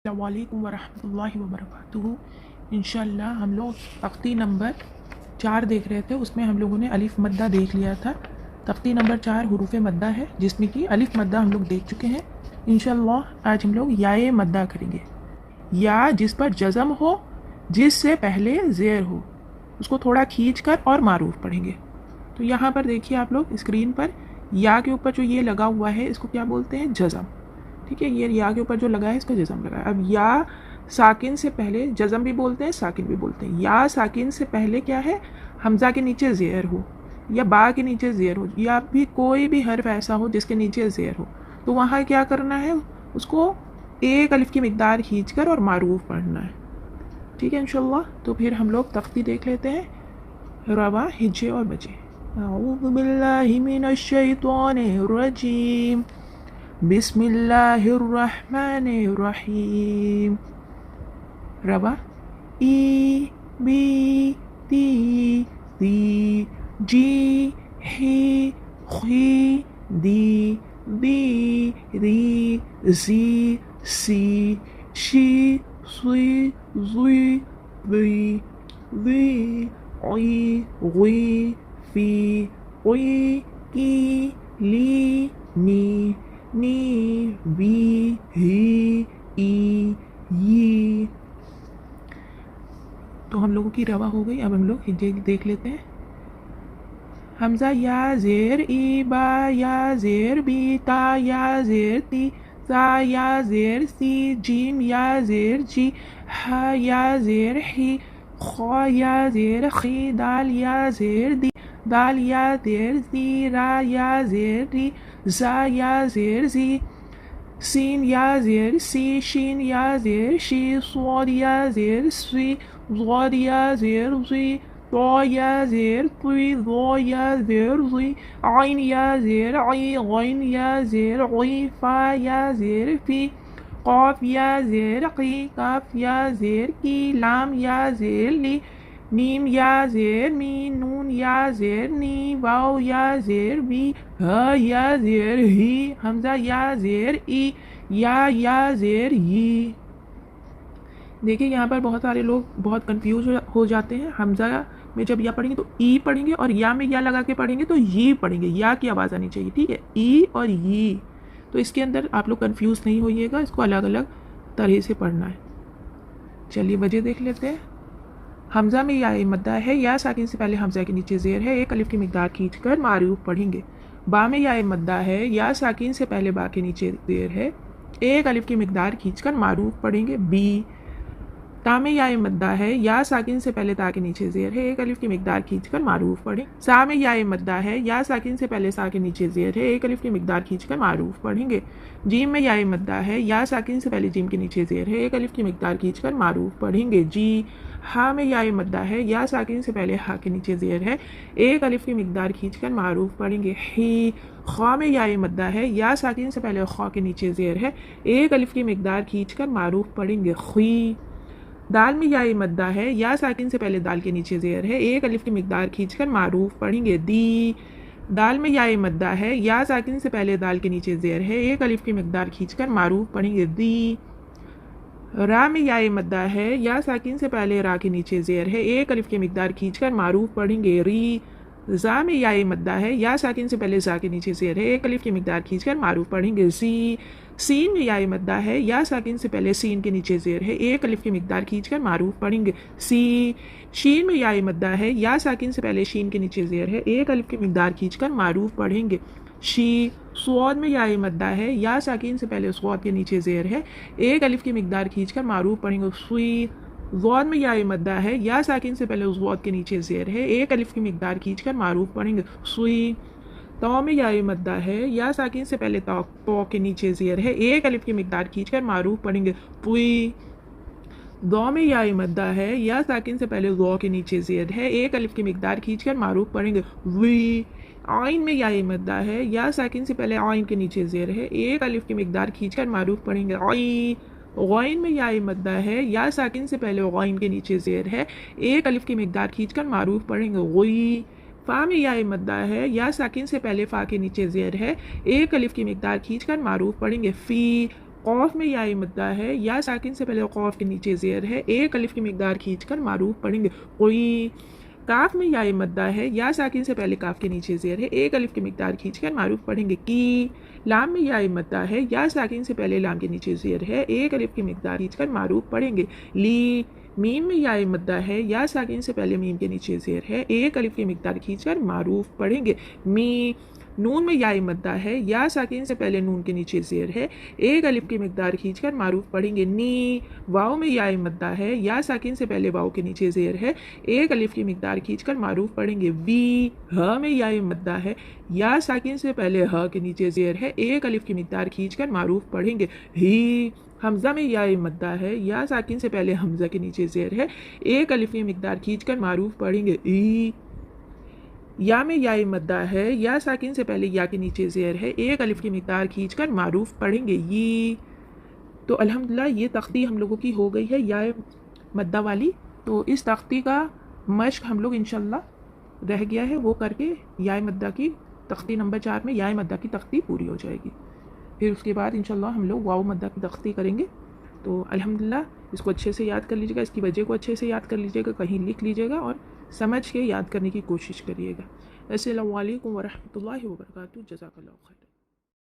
अस्सलामुअलैकुम वरहमतुल्लाहि वबरकातुहू। इंशाअल्लाह हम लोग तख्ती नंबर 4 देख रहे थे, उसमें हम लोगों ने अलिफ मद्दा देख लिया था। तख्ती नंबर 4 हुरूफ मद्दा है, जिसमें कि अलिफ मद्दा हम लोग देख चुके हैं। इंशाअल्लाह आज हम लोग याए मद्दा करेंगे। या जिस पर जज़म हो, जिससे पहले ज़ेर हो, उसको थोड़ा खींच कर और मारूफ पढ़ेंगे। तो यहाँ पर देखिए आप लोग स्क्रीन पर, या के ऊपर जो ये लगा हुआ है इसको क्या बोलते हैं? जज़म। ठीक है, ये या के ऊपर जो लगा है इसको जज़म लगा है। अब या साकिन से पहले जज़म भी बोलते हैं, साकिन भी बोलते हैं। या साकिन से पहले क्या है? हमज़ा के नीचे ज़ेर हो, या बा के नीचे ज़ेर हो, या भी कोई भी हर्फ ऐसा हो जिसके नीचे ज़ेर हो, तो वहाँ क्या करना है? उसको एक अलिफ की मिकदार खींच कर और मारूफ पढ़ना है। ठीक है इंशाअल्लाह। तो फिर हम लोग तख्ती देख लेते हैं, रवा, हिज्जे और बजे। अऊज़ु बिल्लाहि मिनश शैतानिर रजीम, बिस्मिल्लाहिर्रहमानिर्रहीम। रवा, ई, बी, ती, दी, जी, ही, खी, दी, दी, री, जी, सी, शी, सुई, जुई, वी, वी, आई, गुई, फी, उई, की, ली, नी, नी, वी, ही, ई, यी। तो हम लोगों की रवा हो गई। अब हम लोग हिज्जे देख लेते हैं। हमज़ा या ज़ेर ई, बा या ज़ेर बी, ता या ज़ेर ती, सा या ज़ेर सी, जीम या ज़ेर जी, हा या ज़ेर ही, खा या ज़ेर खी, दाल या ज़ेर दी, दाल या ज़ेर ज़ी, रा या ज़ेर री, ज़ा या ज़ेर ज़ी, सीन या ज़ेर सी, शीन या ज़ेर शी, स्वाद या ज़ेर सी, ज़ाद या ज़ेर ज़ी, तो या ज़ेर तुई, ज़ो या ज़ेर ज़ी, आइन या ज़ेर आई, गैन या ज़ेर गई, फा या ज़ेर फी, काफ या ज़ेर की, काफ या ज़ेर की, लाम या ज़ेर ली, मीम या ज़ेर मी, नून या ज़ेर नी, वाव या ज़ेर बी, हा या ज़ेर ही, हमज़ा या ज़ेर ई, या ज़ेर ही। देखिए यहाँ पर बहुत सारे लोग बहुत कंफ्यूज हो जाते हैं। हमज़ा में जब या पढ़ेंगे तो ई पढ़ेंगे, और या में या लगा के पढ़ेंगे तो ये पढ़ेंगे। या की आवाज़ आनी चाहिए, ठीक है? ई और ये, तो इसके अंदर आप लोग कंफ्यूज नहीं होइएगा, इसको अलग अलग तरह से पढ़ना है। चलिए वजह देख लेते हैं। हमज़ा में या मद्दा है, या साकिन से पहले हमज़ा के नीचे ज़ेर है, एक अलिफ की मिकदार खींच कर मारूफ पढ़ेंगे। बा में या मद्दा है, या साकिन से पहले बा के नीचे ज़ेर है, एक अलिफ की मिकदार खींच कर मारूफ पढ़ेंगे। बी। ता में या मद्दा है, या साकिन से पहले ता के नीचे ज़ेर है, एक अलिफ की मिकदार खींच कर मारूफ पढ़ें। सा में या मद्दा है, या साकिन से पहले सा के नीचे ज़ेर है, एक अलिफ की मिकदार खींच कर मारूफ पढ़ेंगे। जीम में या मद्दा है, या साकिन से पहले जीम के नीचे ज़ेर है, एक अलिफ की मिकदार खींच कर मारूफ पढ़ेंगे। जी। हा में या मद्दा है, या साकिन से पहले हा के नीचे ज़ेर है, एक अलिफ की मिकदार खींच कर मारूफ पढ़ेंगे। ही। ख्वा में या मद्दा है, या साकिन से पहले ख्वा के नीचे ज़ेर है, एक अलिफ की मिकदार खींच कर मारूफ पढ़ेंगे। खुई। दाल में या मद्दा है, या साकिन से पहले दाल के नीचे ज़ेर है, एक अलिफ की मिकदार खींचकर मारूफ पढ़ेंगे। दी। दाल में या मद्दा है, या साकिन से पहले दाल के नीचे ज़ेर है, एक अलिफ की मिकदार खींचकर मारूफ पढ़ेंगे। दी। रा में या मद्दा है, या साकिन से पहले रा के नीचे ज़ेर है, एक अलिफ की मिकदार खींचकर मारूफ पढ़ेंगे। री। ज़ा में या मद्दा है, या साकिन से पहले ज़ा के नीचे ज़ेर है, एक अलिफ की मिकदार खींचकर मारूफ पढ़ेंगे। ज़ी। सीन में या मद्दा है, या साकिन से पहले सीन के नीचे ज़ेर है, एक अलिफ की मिकदार खींचकर मारूफ पढ़ेंगे। सी। शीन में या मद्दा है, या साकिन से पहले शीन के नीचे ज़ेर है, एक अलिफ की मिकदार खींचकर मारूफ पढ़ेंगे। शी। स्वाद में या मद्दा है, या साकिन से पहले स्वाद के नीचे ज़ेर है, एक अलिफ की मिकदार खींचकर मारूफ पढ़ेंगे। सुई। ज़ौद में या मद्दा है, या साकिन से पहले ज़ौद के नीचे ज़ेर है, एक अलिफ की मिकदार खींचकर मारूफ पढ़ेंगे। सुई। तौ में या मद्दा है, या साकिन से पहले तौ के नीचे ज़ेर है, एक अलिफ की मिकदार खींचकर मारूफ पढ़ेंगे। पुई। दौ में या मद्दा है, या साकिन से पहले ज़ौ के नीचे ज़ेर है, एक अलिफ की मिकदार खींचकर मारूफ पढ़ेंगे। वी। आइन में या मद्दा है, या साकिन से पहले आइन के नीचे ज़ेर है, एक अलिफ की मिकदार खींचकर मारूफ पढ़ेंगे। आई। गैन में या मद्दा है, या साकिन से पहले गैन के नीचे ज़ेर है, एक अलिफ की मिकदार खींचकर मारूफ पढ़ेंगे। गुई। फ़ा में या मद्दा है, या साकिन से पहले फ़ा के नीचे ज़ेर है, एक अलिफ की मिकदार खींचकर मारूफ पढ़ेंगे। फ़ी। क़ौफ़ में या मद्दा है, या साकिन से पहले क़ौफ़ के नीचे ज़ेर है, एक अलिफ की मिक़दार खींचकर मारूफ पढ़ेंगे कोई। काफ में या मद्दा है, या साकिन से पहले काफ के नीचे ज़ेर है, एक अलिफ की मिक़दार खींचकर मारूफ पढ़ेंगे की। लाम में या मद्दा है, या साकिन से पहले लाम के नीचे ज़ेर है, एक अलिफ की मिक़दार खींचकर मारूफ पढ़ेंगे ली। मीम में या मद्दा है, या साकिन से पहले मीम के नीचे ज़ेर है, एक अलिफ की मिक़दार खींचकर मारूफ पढ़ेंगे मी। नून में या मद्दा है, या साकिन से पहले नून के नीचे ज़ेर है, एक अलिफ की मिक़दार खींचकर मारूफ पढ़ेंगे नी। वाव में या मद्दा है, या साकिन से पहले वाव के नीचे ज़ेर है, एक अलिफ की मिक़दार खींचकर मारूफ पढ़ेंगे वी। ह में या मद्दा है, या साकिन से पहले ह के नीचे ज़ेर है, एक अलिफ की मिक़दार खींचकर मारूफ पढ़ेंगे ही। हमज़ा में या मद्दा है, या साकिन से पहले हमज़ा के नीचे ज़ेर है, एक अलिफ की मिक़दार खींचकर मारूफ पढ़ेंगे ई। या में या मद्दा है, या साकिन से पहले या के नीचे ज़ेर है, एक अलिफ की मिक़दार खींचकर मारूफ पढ़ेंगे ये। तो अल्हम्दुलिल्लाह ये तख्ती हम लोगों की हो गई है या मद्दा वाली। तो इस तख्ती का मश्क हम लोग इंशाल्लाह रह गया है, वो करके या मद्दा की तख्ती नंबर 4 में या मद्दा की तख्ती पूरी हो जाएगी। फिर उसके बाद इंशाल्लाह हम लोग वाव मद्दा की तख्ती करेंगे। तो अल्हम्दुलिल्लाह इसको अच्छे से याद कर लीजिएगा, इसकी वजह को अच्छे से याद कर लीजिएगा, कहीं लिख लीजिएगा और समझ के याद करने की कोशिश करिएगा। अस्सलामु अलैकुम व रहमतुल्लाहि व बरकातुहू। जज़ाकल्लाहु खैर।